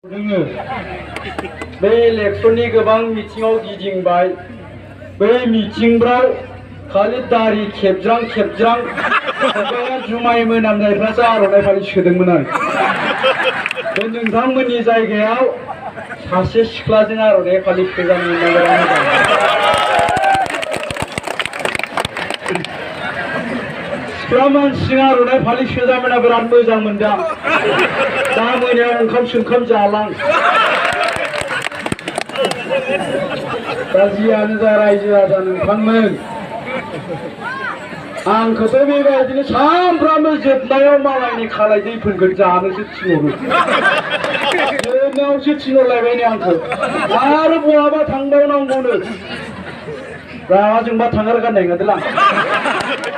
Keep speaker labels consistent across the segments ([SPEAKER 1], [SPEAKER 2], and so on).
[SPEAKER 1] जोङो बे इलेक्सननि गोबां मिथिङाव गिदिंबाय बै मिथिंफ्राव खालि दारि खेबज्रां खेबज्रां खुगाया जुमाय मोनामनायफ्रासो आर'नाइ फालि सोदोंमोन आं बे नोंथांमोननि जायगायाव सासे सिख्लाजों आर'नाइ फालि सोजानो मोननांगौआ मोजां सिख्ला मानसिजों आर'नाइ फालि सोजामोना बिराद मोजां मोनदां दा मोनायाव ओंखाम सोंखाम जालां दा जियानो जा रायजो राजा नोंथांमोन आंखौथ' बेबायदिनो सानफ्रामबो जोबनायाव मालायनि खालाय दैफोरखौ जानोसो थिनहरो जोबनायावसो थिनहरलायबाय नै आंखौ आरो बहाबा थांबावनांगौनो रागा जोंबा थांगार गाननाय नङादोलां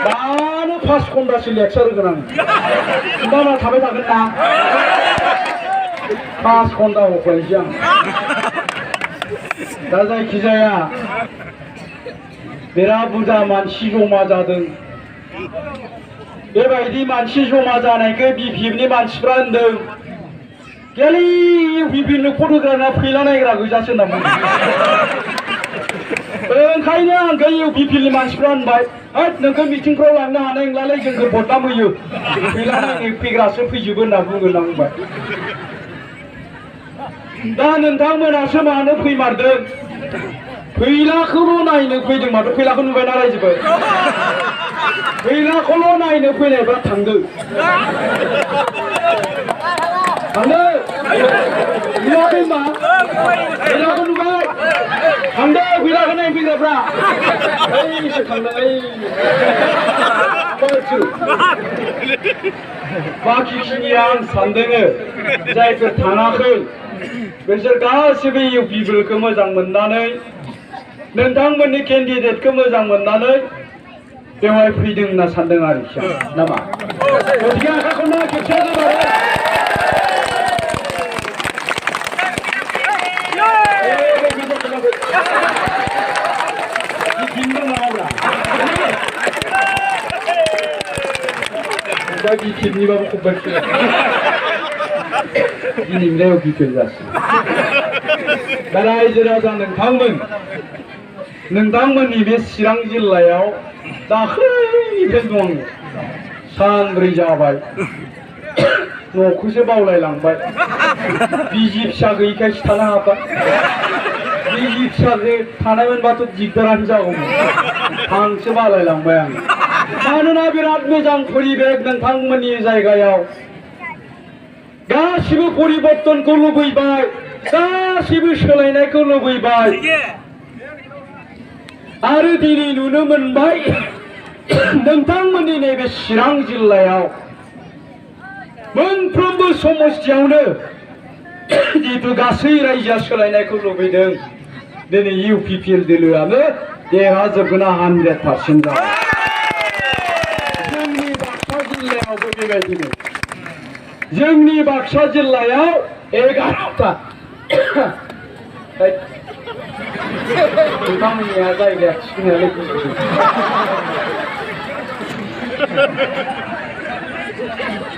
[SPEAKER 1] दानो 5 घन्टासो लेक्सार होगोन आं होमबा मा थाबाय थागोन ना 5 घन्टा हगायसै आं दा जायखिजाया बिराद बुरजा मानसि जमा जादों बेबायदि मानसि जमा जानायखौ बिपिएफनि मानसिफ्रा होनदों गेलै बिपिएफनि फट' होग्राना फैला नायग्रा गोजासो होनना बुंदों ओंखायनो आंखौ बिपिएफनि मानसिफ्रा होनबाय होद नोंखौ मिटिंफ्राव लांनो हानाय नंलालै जोंखौ बदनाम होयो फैला नायनो फैग्रासो फैजोबो होनना बुंबाय दा नोंथांमोनासो मानो फैमारदों फैलाखौल' नायनो फैदों माथो फैलाखौ नुबायना रायजोबो फैलाखौल' नायनो फैनायफ्रा थांदो नुवाखै मा फैलाखौ नुबाय थांदो फैलाखौ नायनो फैग्राफ्रा ओइसो थांदों बाखिखिनिया आं सानदों जायफोर थाङाखै बिसोर गासिबो इउपिपिएलखौ मोजां मोननानै नोंथांमोननि केन्डिडेटखौ मोजां मोननानै बेवहाय फैदों होनना सानदों आरोखि नामा गतिके आखाखौनो खेबसे दा बिटिएफनिबाबो खब्बायसो दिनैनिफ्राय इउपिपिएल जासिगोन दा रायजो राजा नोंथांमोननि बे चिरां जिल्लायाव दाख्लैनिफ्राय दं आङो सानब्रै जाबाय न'खौसो बावलायलांबाय बिसि फिसा गैयिखायसो थानो हाबाय बिसि फिसा थानायमोनबाथ' दिगदारानो जागौमोन आंसो बालायलांबाय आं मानोना बिराद मोजां परिबेक नोंथांमोननि जायगायाव गासिबो परिबर्तनखौ लुबैबाय गासिबो सोलायनायखौ लुबैबाय आरो दिनै नुनो मोनबाय नोंथांमोननि नैबे चिरां जिल्लायाव मोनफ्रोमबो समस्थियावनो जिहेतु गासै रायजोआ सोलायनायखौ लुबैदों दिनै इउपिपिएल दोलोआनो देरहाजोबगोन 100% जाबाय जोंनि बाक्सा जिल्लायावबो बेबायदिनो जोंनि बाक्सा जिल्लायाव 11टा नोंथांमोननिया जायगाया थिखिनायालाय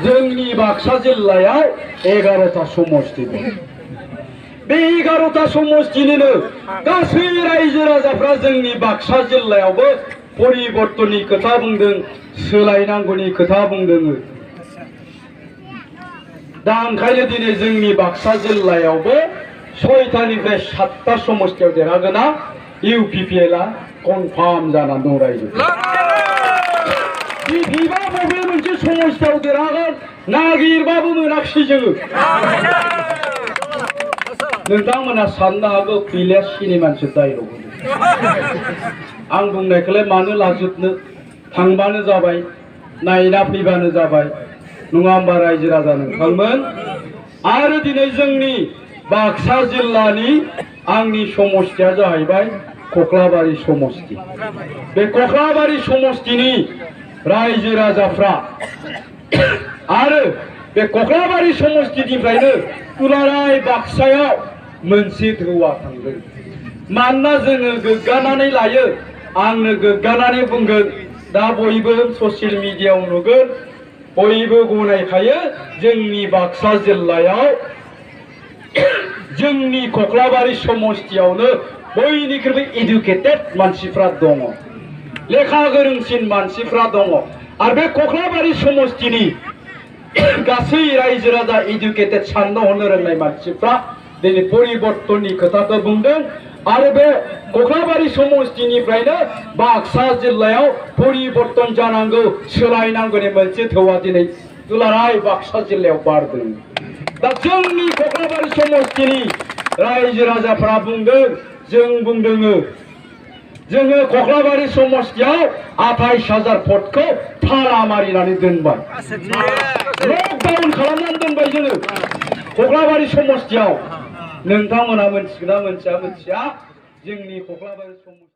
[SPEAKER 1] जोंनि बाक्सा जिल्लायाव 11टा समस्ति दं बे 11टा समस्तिनिनो गासै रायजो राजाफ्रा जोंनि बाक्सा जिल्लायावबो परिबर्तननि खोथा बुंदों सोलायनांगौनि खोथा बुंदों दा ओंखायनो दिनै जोंनि बाक्सा जिल्लायावबो 6टानिफ्राय 7टा समस्तियाव देरहागोना इउपिपिएलआ कनफार्म जानानै दं रायजो बिपिएफआ बबे मोनसे समस्तियाव देरहागोन नागिरबाबो मोनाखिसै जोङो नोंथांमोना साननो हागौ फैलाया सिनेमानिसो डायलग आं बुंनायखौलाय मानो लाजोबनो थांबानो जाबाय नायना फैबानो जाबाय नङा होमबा रायजो राजा नोंथांमोन आरो दिनै जोंनि बाक्सा जिल्लानि आंनि समस्तिया जाहैबाय कक्लाबारि समस्ति बे कक्लाबारि समस्तिनि रायजो राजाफ्रा आरो बे कक्लाबारि समस्तिनिफ्रायनो दुलाराय बाक्सायाव मोनसे धोवा थांदों मानोना जोङो गोग्गानानै लायो आंनो गोग्गानानै बुंगोन दा बयबो ससियेल मिडियायाव नुगोन बयबो गनायखायो जोंनि बाक्सा जिल्लायाव जोंनि कक्लाबारि समस्तियावनो बयनिख्रुइबो एडुकेटेड मानसिफ्रा दङ लेखा गोरोंसिन मानसिफ्रा दङ आरो बे कक्लाबारि समस्तिनि गासै रायजो राजा एडुकेटेड साननो हनो रोंनाय मानसिफ्रा दिनै परिबर्तननि खोथाखौ बुंदों आरो बे कक्लाबारि समस्तिनिफ्रायनो बाक्सा जिल्लायाव परिबर्तन जानांगौ सोलायनांगौनि मोनसे थौआ दिनै दुलाराय बाक्सा जिल्लायाव बारदों दा जोंनि कक्लाबारि समस्तिनि रायजो राजाफ्रा बुंदों जों बुंदों जोङो कक्लाबारि समस्तियाव 28,000 भटखौ थाला मारिनानै दोनबाय लकडाउन खालामनानै दोनबाय जोङो कक्लाबारि समस्तियाव नोंथांमोना मोनथिगोना मोनथिया जोंनि कक्लाबारि समस्ति